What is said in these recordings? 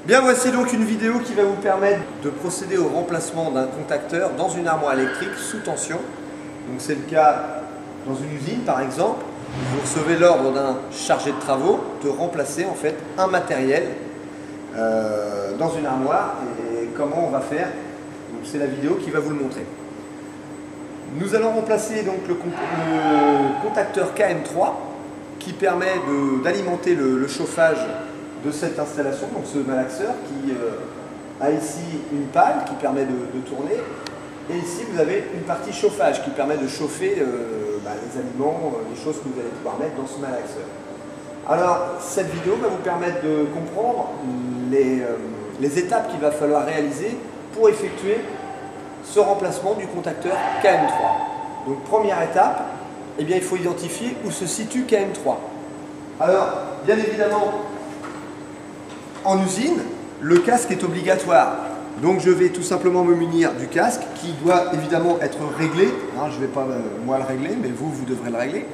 Bien, voici donc une vidéo qui va vous permettre de procéder au remplacement d'un contacteur dans une armoire électrique sous tension. Donc c'est le cas dans une usine par exemple. Vous recevez l'ordre d'un chargé de travaux de remplacer en fait un matériel dans une armoire. Et comment on va faire? C'est la vidéo qui va vous le montrer. Nous allons remplacer donc le contacteur KM3 qui permet d'alimenter le chauffage de cette installation, donc ce malaxeur qui a ici une pale qui permet de tourner, et ici vous avez une partie chauffage qui permet de chauffer les aliments, les choses que vous allez pouvoir mettre dans ce malaxeur. Alors cette vidéo va vous permettre de comprendre les étapes qu'il va falloir réaliser pour effectuer ce remplacement du contacteur KM3. Donc première étape, eh bien, il faut identifier où se situe KM3. Alors bien évidemment, en usine, le casque est obligatoire. Donc je vais tout simplement me munir du casque qui doit évidemment être réglé. Je ne vais pas moi le régler, mais vous devrez le régler.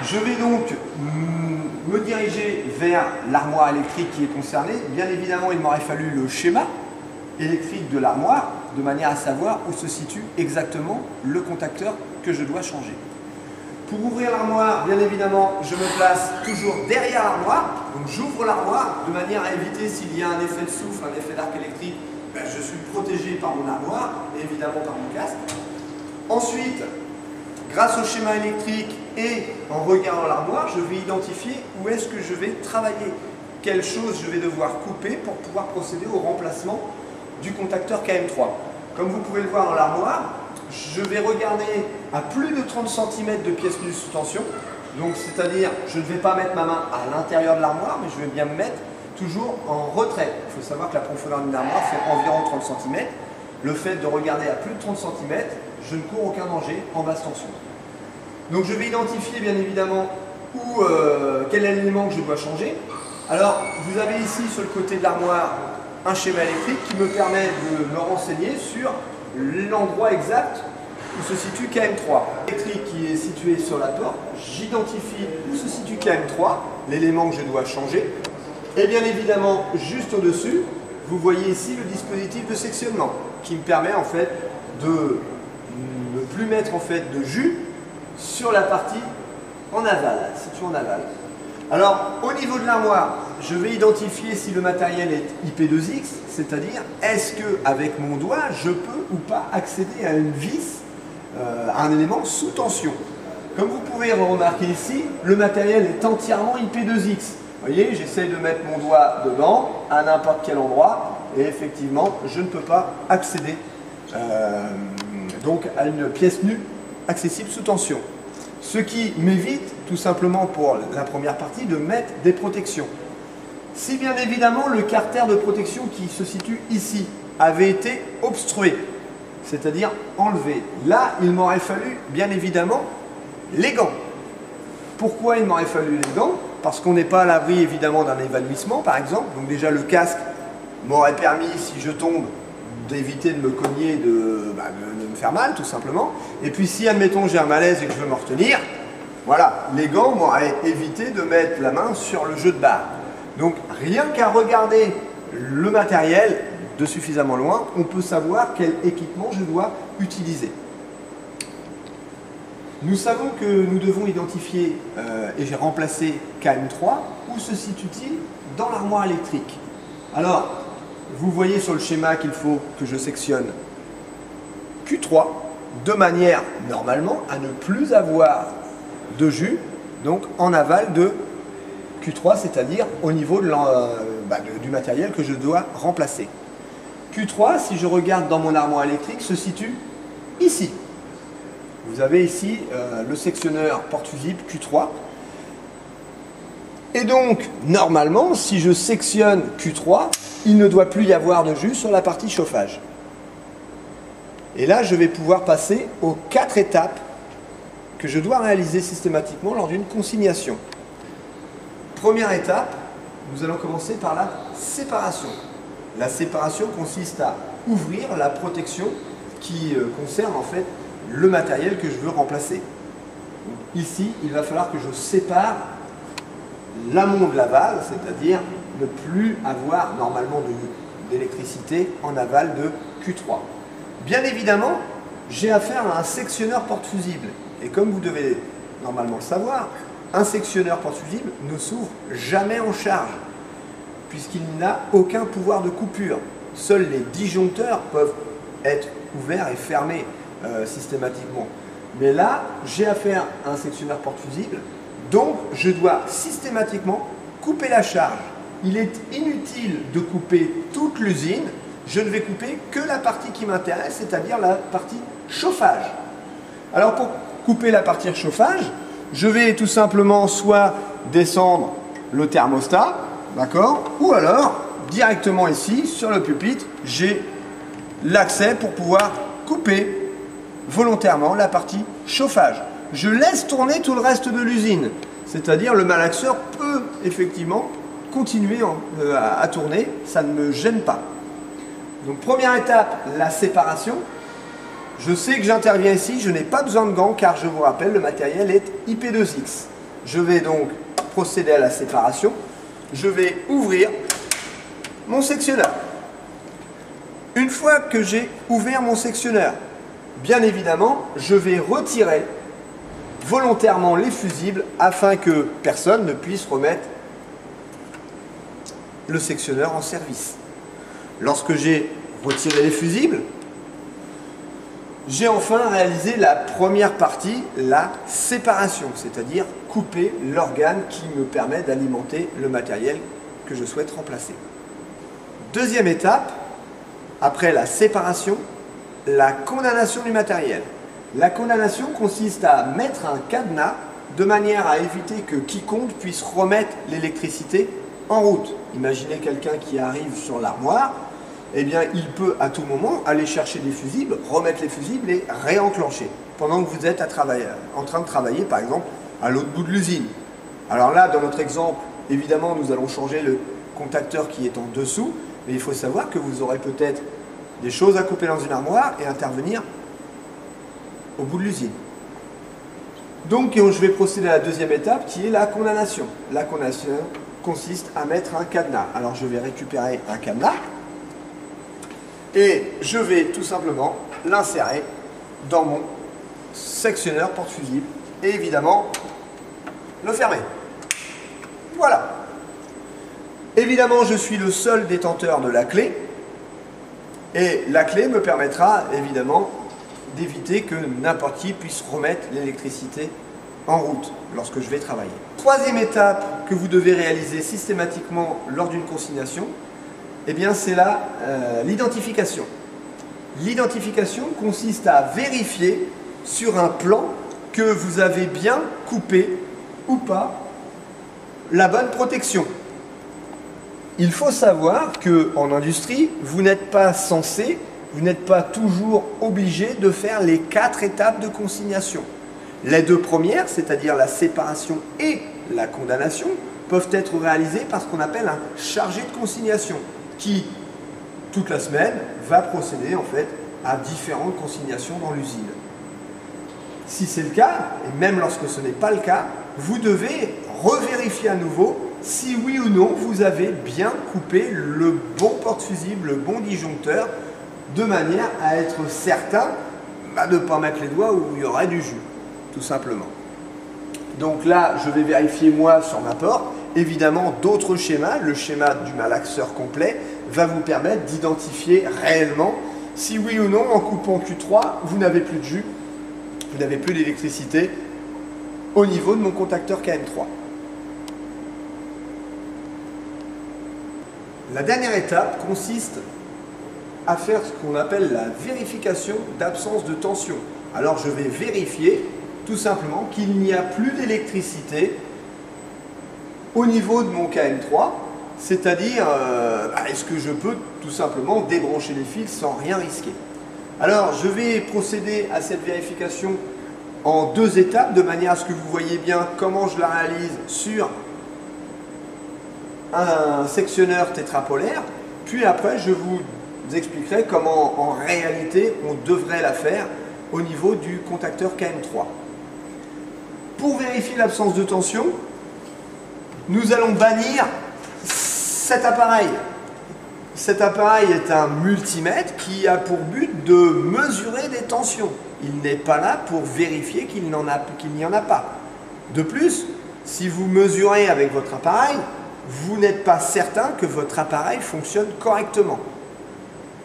Je vais donc me diriger vers l'armoire électrique qui est concernée. Bien évidemment, il m'aurait fallu le schéma électrique de l'armoire, de manière à savoir où se situe exactement le contacteur que je dois changer. Pour ouvrir l'armoire, bien évidemment, je me place toujours derrière l'armoire. Donc j'ouvre l'armoire de manière à éviter s'il y a un effet de souffle, un effet d'arc électrique, je suis protégé par mon armoire et évidemment par mon casque. Ensuite, grâce au schéma électrique et en regardant l'armoire, je vais identifier où est-ce que je vais travailler, quelles choses je vais devoir couper pour pouvoir procéder au remplacement du contacteur KM3. Comme vous pouvez le voir dans l'armoire, je vais regarder à plus de 30 cm de pièce nue sous tension. Donc c'est-à-dire, je ne vais pas mettre ma main à l'intérieur de l'armoire, mais je vais bien me mettre toujours en retrait. Il faut savoir que la profondeur d'une armoire fait environ 30 cm. Le fait de regarder à plus de 30 cm, je ne cours aucun danger en basse tension. Donc je vais identifier bien évidemment quel est l'élément que je dois changer. Alors vous avez ici sur le côté de l'armoire un schéma électrique qui me permet de me renseigner sur l'endroit exact où se situe KM3. L'électrique qui est situé sur la porte, j'identifie où se situe KM3, l'élément que je dois changer. Et bien évidemment, juste au-dessus, vous voyez ici le dispositif de sectionnement qui me permet en fait de ne plus mettre en fait de jus sur la partie en aval, située en aval. Alors, au niveau de l'armoire, je vais identifier si le matériel est IP2X, c'est-à-dire est-ce qu'avec mon doigt, je peux ou pas accéder à une vis, à un élément sous tension. Comme vous pouvez remarquer ici, le matériel est entièrement IP2X. Vous voyez, j'essaye de mettre mon doigt dedans, à n'importe quel endroit, et effectivement, je ne peux pas accéder donc à une pièce nue accessible sous tension. Ce qui m'évite, tout simplement pour la première partie, de mettre des protections. Si bien évidemment le carter de protection qui se situe ici avait été obstrué, c'est-à-dire enlevé, là il m'aurait fallu bien évidemment les gants. Pourquoi il m'aurait fallu les gants? Parce qu'on n'est pas à l'abri évidemment d'un évanouissement par exemple. Donc déjà le casque m'aurait permis, si je tombe, d'éviter de me cogner, de me faire mal tout simplement. Et puis si admettons j'ai un malaise et que je veux me retenir, voilà, les gants m'auraient évité de mettre la main sur le jeu de barre. Donc rien qu'à regarder le matériel de suffisamment loin, on peut savoir quel équipement je dois utiliser. Nous savons que nous devons identifier, et j'ai remplacé KM3, où se situe-t-il dans l'armoire électrique. Alors, vous voyez sur le schéma qu'il faut que je sectionne Q3 de manière normalement à ne plus avoir de jus, donc en aval de Q3, c'est-à-dire au niveau de du matériel que je dois remplacer. Q3, si je regarde dans mon armoire électrique, se situe ici. Vous avez ici le sectionneur porte-fusible Q3. Et donc, normalement, si je sectionne Q3, il ne doit plus y avoir de jus sur la partie chauffage. Et là, je vais pouvoir passer aux 4 étapes que je dois réaliser systématiquement lors d'une consignation. Première étape, nous allons commencer par la séparation. La séparation consiste à ouvrir la protection qui concerne en fait le matériel que je veux remplacer. Donc, ici, il va falloir que je sépare l'amont de l'aval, c'est-à-dire ne plus avoir normalement d'électricité en aval de Q3. Bien évidemment, j'ai affaire à un sectionneur porte-fusible. Et comme vous devez normalement le savoir, un sectionneur porte-fusible ne s'ouvre jamais en charge, puisqu'il n'a aucun pouvoir de coupure. Seuls les disjoncteurs peuvent être ouverts et fermés systématiquement. Mais là, j'ai affaire à un sectionneur porte-fusible, donc je dois systématiquement couper la charge. Il est inutile de couper toute l'usine, je ne vais couper que la partie qui m'intéresse, c'est-à-dire la partie chauffage. Alors pour couper la partie chauffage, je vais tout simplement soit descendre le thermostat, d'accord, ou alors directement ici sur le pupitre, j'ai l'accès pour pouvoir couper volontairement la partie chauffage. Je laisse tourner tout le reste de l'usine, c'est-à-dire le malaxeur peut effectivement continuer à tourner, ça ne me gêne pas. Donc première étape, la séparation. Je sais que j'interviens ici, je n'ai pas besoin de gants car je vous rappelle, le matériel est IP2X. Je vais donc procéder à la séparation. Je vais ouvrir mon sectionneur. Une fois que j'ai ouvert mon sectionneur, bien évidemment, je vais retirer volontairement les fusibles afin que personne ne puisse remettre le sectionneur en service. Lorsque j'ai retiré les fusibles, j'ai enfin réalisé la première partie, la séparation, c'est-à-dire couper l'organe qui me permet d'alimenter le matériel que je souhaite remplacer. Deuxième étape, après la séparation, la condamnation du matériel. La condamnation consiste à mettre un cadenas de manière à éviter que quiconque puisse remettre l'électricité en route. Imaginez quelqu'un qui arrive sur l'armoire, eh bien, il peut à tout moment aller chercher des fusibles, remettre les fusibles et réenclencher pendant que vous êtes en train de travailler, par exemple, à l'autre bout de l'usine. Alors là, dans notre exemple, évidemment, nous allons changer le contacteur qui est en dessous, mais il faut savoir que vous aurez peut-être des choses à couper dans une armoire et intervenir au bout de l'usine. Donc, je vais procéder à la deuxième étape qui est la condamnation. La condamnation consiste à mettre un cadenas. Alors, je vais récupérer un cadenas et je vais tout simplement l'insérer dans mon sectionneur porte-fusible et évidemment le fermer. Voilà. Évidemment, je suis le seul détenteur de la clé et la clé me permettra évidemment d'éviter que n'importe qui puisse remettre l'électricité en route lorsque je vais travailler. Troisième étape que vous devez réaliser systématiquement lors d'une consignation, eh bien c'est l'identification. L'identification consiste à vérifier sur un plan que vous avez bien coupé ou pas la bonne protection. Il faut savoir qu'en industrie, vous n'êtes pas censé, vous n'êtes pas toujours obligé de faire les 4 étapes de consignation. Les 2 premières, c'est-à-dire la séparation et la condamnation, peuvent être réalisées par ce qu'on appelle un chargé de consignation qui, toute la semaine, va procéder en fait à différentes consignations dans l'usine. Si c'est le cas, et même lorsque ce n'est pas le cas, vous devez revérifier à nouveau si oui ou non vous avez bien coupé le bon porte-fusible, le bon disjoncteur, de manière à être certain de ne pas mettre les doigts où il y aurait du jus, tout simplement. Donc là, je vais vérifier moi sur ma porte. Évidemment, d'autres schémas, le schéma du malaxeur complet, va vous permettre d'identifier réellement si oui ou non, en coupant Q3, vous n'avez plus de jus, vous n'avez plus d'électricité au niveau de mon contacteur KM3. La dernière étape consiste à faire ce qu'on appelle la vérification d'absence de tension. Alors je vais vérifier tout simplement qu'il n'y a plus d'électricité au niveau de mon KM3, c'est-à-dire est-ce que je peux tout simplement débrancher les fils sans rien risquer. Alors je vais procéder à cette vérification en 2 étapes de manière à ce que vous voyez bien comment je la réalise sur un sectionneur tétrapolaire, puis après je vous expliquerai comment en réalité on devrait la faire au niveau du contacteur KM3. Pour vérifier l'absence de tension, nous allons bannir Cet appareil est un multimètre qui a pour but de mesurer des tensions. Il n'est pas là pour vérifier qu'il n'y en a pas. De plus, si vous mesurez avec votre appareil, vous n'êtes pas certain que votre appareil fonctionne correctement.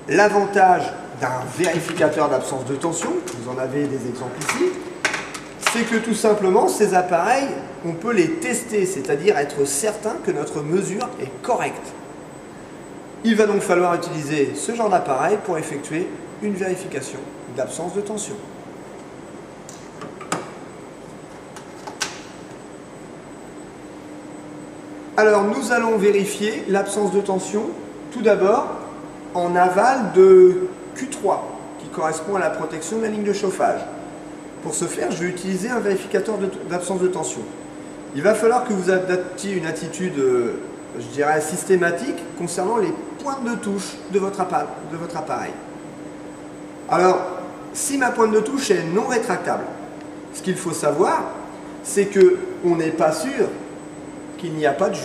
L'avantage d'un vérificateur d'absence de tension, vous en avez des exemples ici, c'est que tout simplement, ces appareils, on peut les tester, c'est-à-dire être certain que notre mesure est correcte. Il va donc falloir utiliser ce genre d'appareil pour effectuer une vérification d'absence de tension. Alors, nous allons vérifier l'absence de tension, tout d'abord, en aval de Q3, qui correspond à la protection de la ligne de chauffage. Pour ce faire, je vais utiliser un vérificateur d'absence de tension. Il va falloir que vous adaptiez une attitude, je dirais, systématique concernant les pointes de touche de votre appareil. Alors, si ma pointe de touche est non rétractable, ce qu'il faut savoir, c'est qu'on n'est pas sûr qu'il n'y a pas de jus.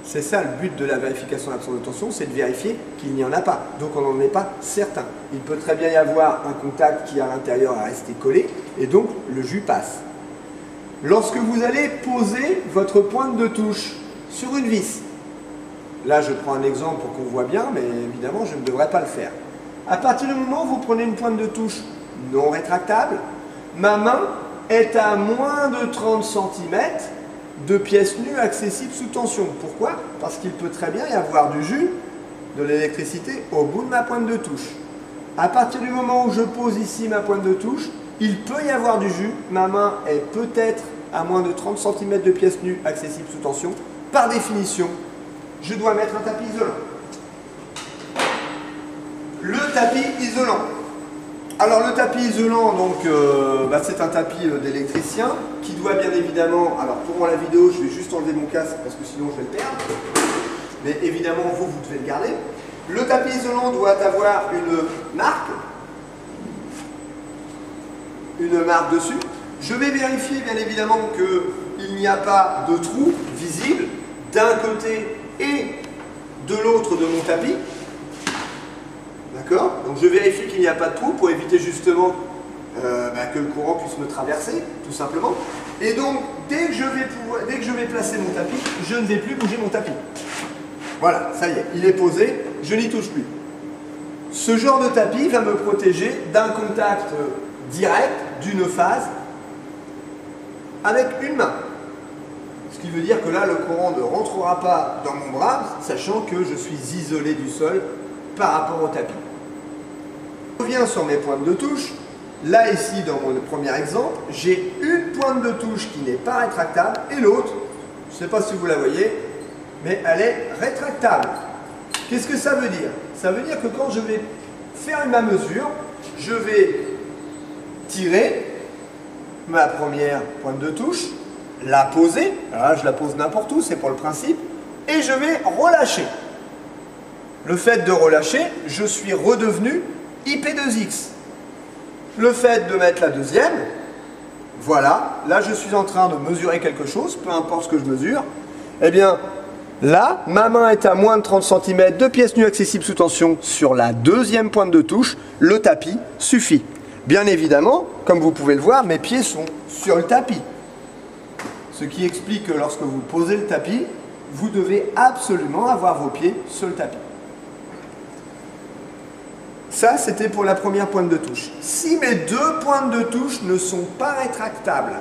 C'est ça le but de la vérification d'absence de tension, c'est de vérifier qu'il n'y en a pas. Donc on n'en est pas certain. Il peut très bien y avoir un contact qui à l'intérieur est resté collé et donc le jus passe. Lorsque vous allez poser votre pointe de touche sur une vis, là je prends un exemple pour qu'on voit bien, mais évidemment je ne devrais pas le faire. À partir du moment où vous prenez une pointe de touche non rétractable, ma main est à moins de 30 cm de pièces nues accessibles sous tension. Pourquoi? Parce qu'il peut très bien y avoir du jus, de l'électricité au bout de ma pointe de touche. À partir du moment où je pose ici ma pointe de touche, il peut y avoir du jus. Ma main est peut-être à moins de 30 cm de pièces nues accessibles sous tension. Par définition, je dois mettre un tapis isolant. Le tapis isolant. Alors le tapis isolant, c'est un tapis d'électricien qui doit bien évidemment, alors pour la vidéo je vais juste enlever mon casque parce que sinon je vais le perdre, mais évidemment vous devez le garder. Le tapis isolant doit avoir une marque dessus. Je vais vérifier bien évidemment qu'il n'y a pas de trou visible d'un côté et de l'autre de mon tapis. D'accord? Donc je vérifie qu'il n'y a pas de trou pour éviter justement que le courant puisse me traverser, tout simplement. Et donc, dès que je vais placer mon tapis, je ne vais plus bouger mon tapis. Voilà, ça y est, il est posé, je n'y touche plus. Ce genre de tapis va me protéger d'un contact direct, d'une phase, avec une main. Ce qui veut dire que là, le courant ne rentrera pas dans mon bras, sachant que je suis isolé du sol par rapport au tapis. Je reviens sur mes pointes de touche. Là, ici, dans mon premier exemple, j'ai une pointe de touche qui n'est pas rétractable et l'autre, je ne sais pas si vous la voyez, mais elle est rétractable. Qu'est-ce que ça veut dire? Ça veut dire que quand je vais faire ma mesure, je vais tirer ma première pointe de touche, la poser, alors là je la pose n'importe où, c'est pour le principe, et je vais relâcher. Le fait de relâcher, je suis redevenu IP2X. Le fait de mettre la deuxième, voilà, là je suis en train de mesurer quelque chose, peu importe ce que je mesure, eh bien là, ma main est à moins de 30 cm de pièces nues accessibles sous tension sur la deuxième pointe de touche, le tapis suffit. Bien évidemment, comme vous pouvez le voir, mes pieds sont sur le tapis. Ce qui explique que lorsque vous posez le tapis, vous devez absolument avoir vos pieds sur le tapis. Ça, c'était pour la première pointe de touche. Si mes deux pointes de touche ne sont pas rétractables,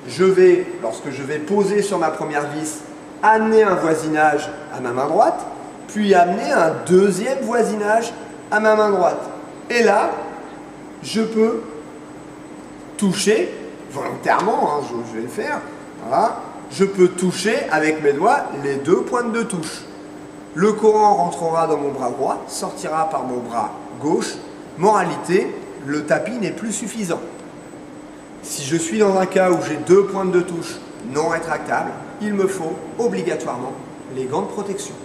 je vais, lorsque je vais poser sur ma première vis, amener un voisinage à ma main droite, puis amener un deuxième voisinage à ma main droite. Et là, je peux toucher, volontairement, je vais le faire, voilà, je peux toucher avec mes doigts les deux pointes de touche. Le courant rentrera dans mon bras droit, sortira par mon bras gauche. Moralité, le tapis n'est plus suffisant. Si je suis dans un cas où j'ai deux pointes de touche non rétractables, il me faut obligatoirement les gants de protection.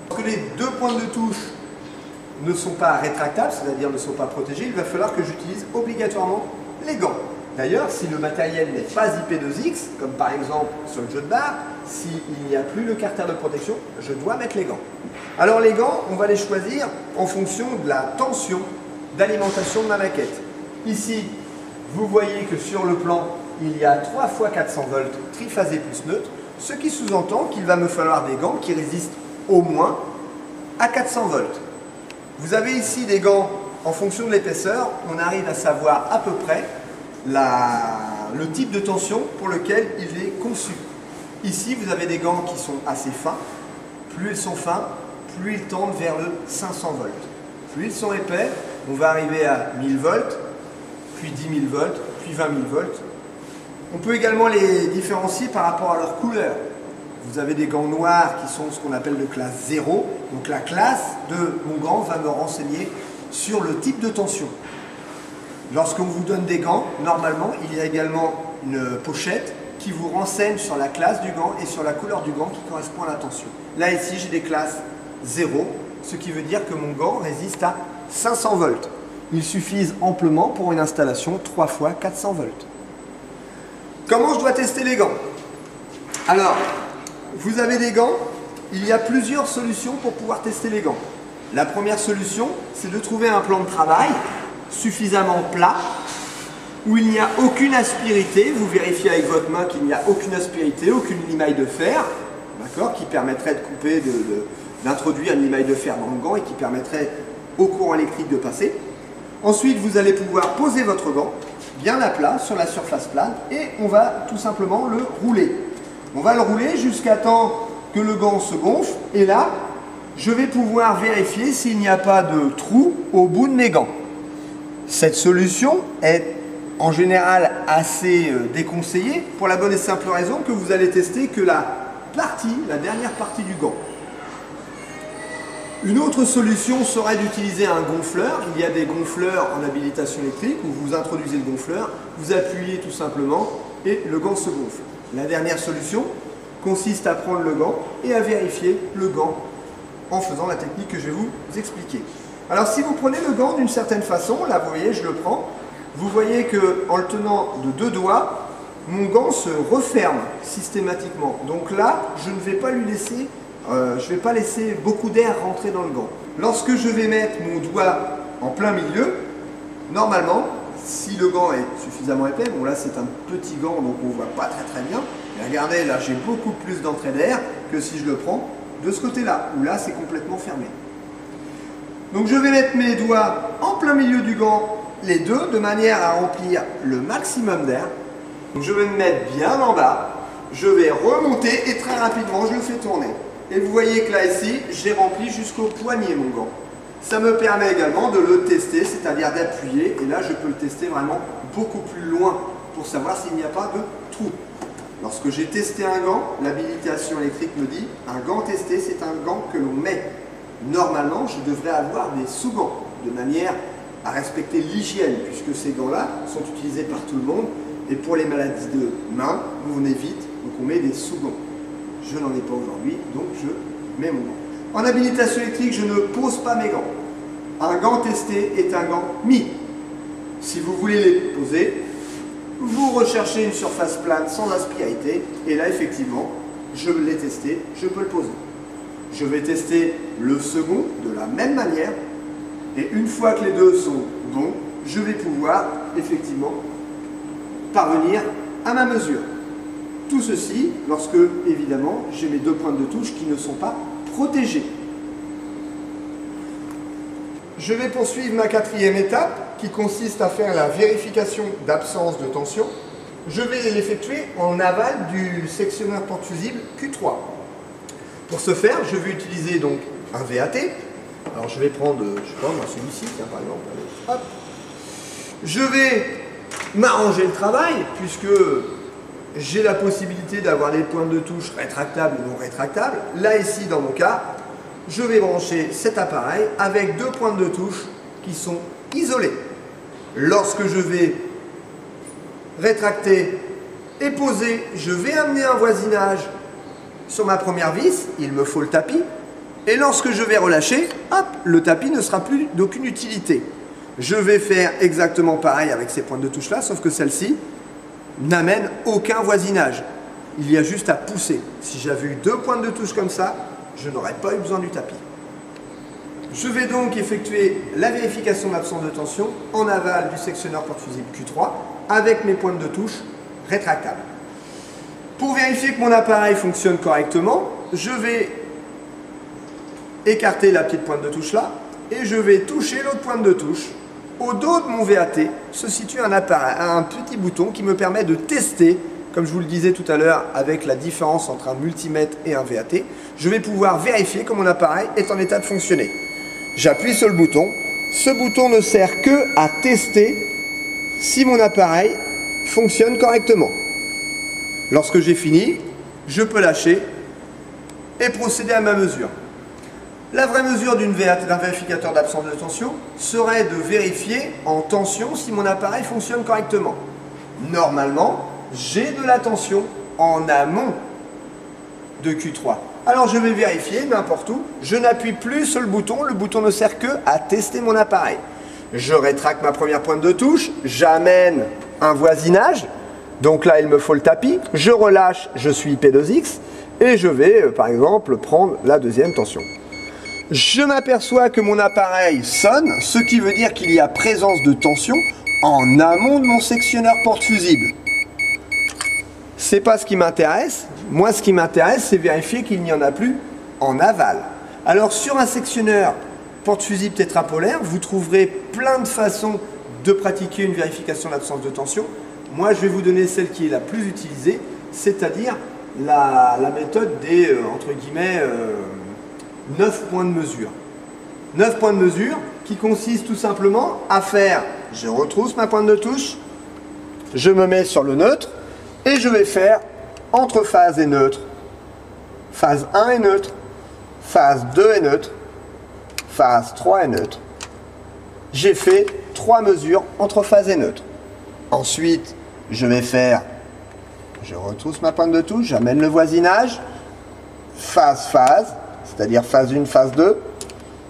Lorsque les deux pointes de touche ne sont pas rétractables, c'est-à-dire ne sont pas protégées, il va falloir que j'utilise obligatoirement les gants. D'ailleurs, si le matériel n'est pas IP2X, comme par exemple sur le jeu de barre, s'il n'y a plus le carter de protection, je dois mettre les gants. Alors les gants, on va les choisir en fonction de la tension d'alimentation de ma maquette. Ici, vous voyez que sur le plan, il y a 3 x 400 volts triphasé plus neutre, ce qui sous-entend qu'il va me falloir des gants qui résistent au moins à 400 volts. Vous avez ici des gants en fonction de l'épaisseur, on arrive à savoir à peu près le type de tension pour lequel il est conçu. Ici, vous avez des gants qui sont assez fins. Plus ils sont fins, plus ils tendent vers le 500 volts. Plus ils sont épais, on va arriver à 1000 volts, puis 10 000 volts, puis 20 000 volts. On peut également les différencier par rapport à leur couleur. Vous avez des gants noirs qui sont ce qu'on appelle de classe 0. Donc la classe de mon gant va me renseigner sur le type de tension. Lorsqu'on vous donne des gants, normalement, il y a également une pochette qui vous renseigne sur la classe du gant et sur la couleur du gant qui correspond à la tension. Là, ici, j'ai des classes 0, ce qui veut dire que mon gant résiste à 500 volts. Il suffit amplement pour une installation 3 x 400 volts. Comment je dois tester les gants? Alors, vous avez des gants, il y a plusieurs solutions pour pouvoir tester les gants. La première solution, c'est de trouver un plan de travail suffisamment plat, où il n'y a aucune aspérité. Vous vérifiez avec votre main qu'il n'y a aucune aspérité, aucune limaille de fer, d'accord, qui permettrait de couper, d'introduire une limaille de fer dans le gant et qui permettrait au courant électrique de passer. Ensuite, vous allez pouvoir poser votre gant bien à plat sur la surface plane et on va tout simplement le rouler. On va le rouler jusqu'à temps que le gant se gonfle et là, je vais pouvoir vérifier s'il n'y a pas de trou au bout de mes gants. Cette solution est en général assez déconseillée pour la bonne et simple raison que vous allez tester que la dernière partie du gant. Une autre solution serait d'utiliser un gonfleur. Il y a des gonfleurs en habilitation électrique où vous introduisez le gonfleur, vous appuyez tout simplement et le gant se gonfle. La dernière solution consiste à prendre le gant et à vérifier le gant en faisant la technique que je vais vous expliquer. Alors si vous prenez le gant d'une certaine façon, là vous voyez, je le prends, vous voyez qu'en le tenant de 2 doigts, mon gant se referme systématiquement. Donc là, je ne vais pas lui laisser, je vais pas laisser beaucoup d'air rentrer dans le gant. Lorsque je vais mettre mon doigt en plein milieu, normalement, si le gant est suffisamment épais, bon là c'est un petit gant donc on ne voit pas très bien, mais regardez là j'ai beaucoup plus d'entrée d'air que si je le prends de ce côté-là, où là c'est complètement fermé. Donc je vais mettre mes doigts en plein milieu du gant, les deux, de manière à remplir le maximum d'air. Je vais me mettre bien en bas, je vais remonter et très rapidement je le fais tourner. Et vous voyez que là ici, j'ai rempli jusqu'au poignet mon gant. Ça me permet également de le tester, c'est-à-dire d'appuyer, et là je peux le tester vraiment beaucoup plus loin pour savoir s'il n'y a pas de trou. Lorsque j'ai testé un gant, l'habilitation électrique me dit un gant testé, c'est un gant que l'on met. Normalement, je devrais avoir des sous-gants, de manière à respecter l'hygiène, puisque ces gants-là sont utilisés par tout le monde, et pour les maladies de main, on évite, donc on met des sous-gants. Je n'en ai pas aujourd'hui, donc je mets mon gant. En habilitation électrique, je ne pose pas mes gants. Un gant testé est un gant mis. Si vous voulez les poser, vous recherchez une surface plane sans aspérité, et là, effectivement, je l'ai testé, je peux le poser. Je vais tester le second de la même manière, et une fois que les deux sont bons, je vais pouvoir, effectivement, parvenir à ma mesure. Tout ceci lorsque, évidemment, j'ai mes 2 pointes de touche qui ne sont pas protégées. Je vais poursuivre ma 4e étape qui consiste à faire la vérification d'absence de tension. Je vais l'effectuer en aval du sectionneur porte-fusible Q3. Pour ce faire, je vais utiliser donc un VAT. Alors je vais prendre, je sais pas, moi celui-ci, tiens par exemple. Allez, hop. Je vais m'arranger le travail puisque j'ai la possibilité d'avoir des pointes de touche rétractables ou non rétractables. Là ici dans mon cas, je vais brancher cet appareil avec 2 pointes de touche qui sont isolées. Lorsque je vais rétracter et poser, je vais amener un voisinage sur ma première vis, il me faut le tapis. Et lorsque je vais relâcher, hop, le tapis ne sera plus d'aucune utilité. Je vais faire exactement pareil avec ces pointes de touche là, sauf que celle-ci n'amène aucun voisinage. Il y a juste à pousser. Si j'avais eu 2 pointes de touche comme ça, je n'aurais pas eu besoin du tapis. Je vais donc effectuer la vérification d'absence de tension en aval du sectionneur porte-fusible Q3 avec mes pointes de touche rétractables. Pour vérifier que mon appareil fonctionne correctement, je vais écarter la petite pointe de touche là et je vais toucher l'autre pointe de touche. Au dos de mon VAT se situe un petit bouton qui me permet de tester, comme je vous le disais tout à l'heure avec la différence entre un multimètre et un VAT, je vais pouvoir vérifier que mon appareil est en état de fonctionner. J'appuie sur le bouton. Ce bouton ne sert que à tester si mon appareil fonctionne correctement. Lorsque j'ai fini, je peux lâcher et procéder à ma mesure. La vraie mesure d'un vérificateur d'absence de tension serait de vérifier en tension si mon appareil fonctionne correctement. Normalement, j'ai de la tension en amont de Q3. Alors je vais vérifier n'importe où, je n'appuie plus sur le bouton ne sert que à tester mon appareil. Je rétracte ma première pointe de touche, j'amène un voisinage, donc là il me faut le tapis, je relâche, je suis P2X et je vais par exemple prendre la deuxième tension. Je m'aperçois que mon appareil sonne, ce qui veut dire qu'il y a présence de tension en amont de mon sectionneur porte-fusible. C'est pas ce qui m'intéresse. Moi, ce qui m'intéresse, c'est vérifier qu'il n'y en a plus en aval. Alors, sur un sectionneur porte-fusible tétrapolaire, vous trouverez plein de façons de pratiquer une vérification d'absence de tension. Moi, je vais vous donner celle qui est la plus utilisée, c'est-à-dire la méthode des, entre guillemets, 9 points de mesure. 9 points de mesure qui consistent tout simplement à faire, je retrousse ma pointe de touche, je me mets sur le neutre et je vais faire entre phase et neutre, phase 1 est neutre, phase 2 est neutre, phase 3 est neutre. J'ai fait 3 mesures entre phase et neutre. Ensuite, je vais faire, je retrousse ma pointe de touche, j'amène le voisinage, phase, c'est-à-dire phase 1, phase 2,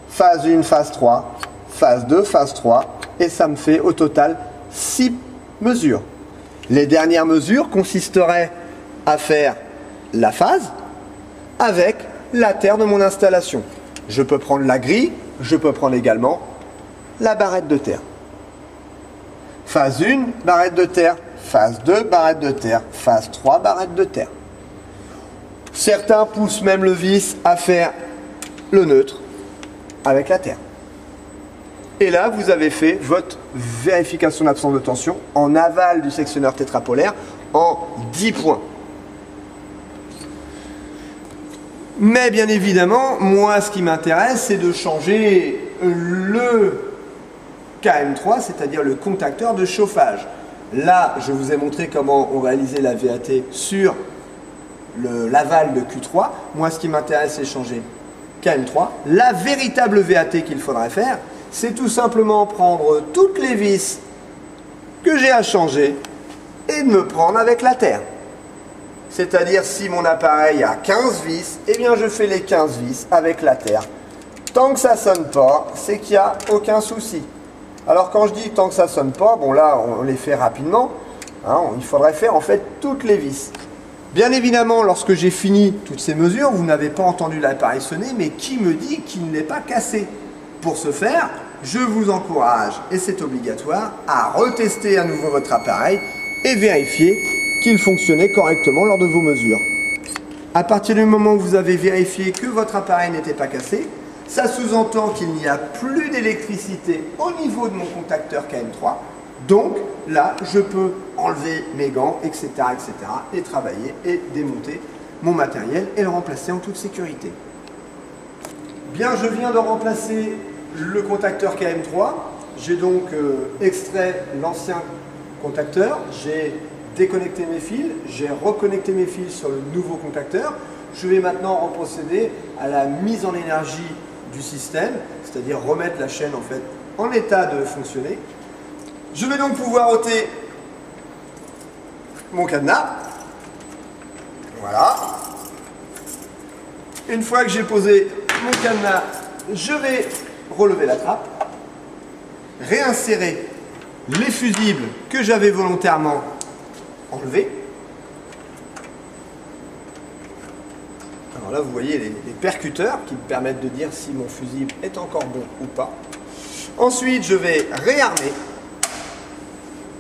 phase 1, phase 3, phase 2, phase 3, et ça me fait au total 6 mesures. Les dernières mesures consisteraient à faire la phase avec la terre de mon installation. Je peux prendre la grille, je peux prendre également la barrette de terre. Phase 1, barrette de terre. Phase 2, barrette de terre. Phase 3, barrette de terre. Certains poussent même le vis à faire le neutre avec la terre. Et là, vous avez fait votre vérification d'absence de tension en aval du sectionneur tétrapolaire en 10 points. Mais bien évidemment, moi, ce qui m'intéresse, c'est de changer le KM3, c'est-à-dire le contacteur de chauffage. Là, je vous ai montré comment on réalisait la VAT sur l'aval de Q3. Moi, ce qui m'intéresse, c'est changer KM3. La véritable VAT qu'il faudrait faire, c'est tout simplement prendre toutes les vis que j'ai à changer et de me prendre avec la terre. C'est-à-dire, si mon appareil a 15 vis, eh bien je fais les 15 vis avec la terre. Tant que ça ne sonne pas, c'est qu'il n'y a aucun souci. Alors quand je dis tant que ça ne sonne pas, bon là on les fait rapidement, hein, il faudrait faire en fait toutes les vis. Bien évidemment, lorsque j'ai fini toutes ces mesures, vous n'avez pas entendu l'appareil sonner, mais qui me dit qu'il n'est pas cassé? Pour ce faire, je vous encourage, et c'est obligatoire, à retester à nouveau votre appareil et vérifier qu'il fonctionnait correctement lors de vos mesures. À partir du moment où vous avez vérifié que votre appareil n'était pas cassé, ça sous-entend qu'il n'y a plus d'électricité au niveau de mon contacteur KM3. Donc là, je peux enlever mes gants, etc., et travailler et démonter mon matériel et le remplacer en toute sécurité. Bien, je viens de remplacer le contacteur KM3. J'ai donc extrait l'ancien contacteur. J'ai déconnecté mes fils. J'ai reconnecté mes fils sur le nouveau contacteur. Je vais maintenant procéder à la mise en énergie du système, c'est-à-dire remettre la chaîne en fait en état de fonctionner. Je vais donc pouvoir ôter mon cadenas. Voilà. Une fois que j'ai posé mon cadenas, je vais relever la trappe. réinsérer les fusibles que j'avais volontairement enlevés. Alors là, vous voyez les percuteurs qui me permettent de dire si mon fusible est encore bon ou pas. Ensuite, je vais réarmer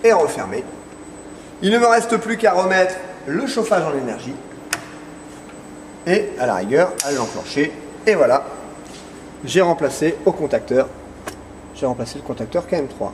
et refermer. Il ne me reste plus qu'à remettre le chauffage en énergie et à la rigueur à l'enclencher. Et voilà, j'ai remplacé le contacteur KM3.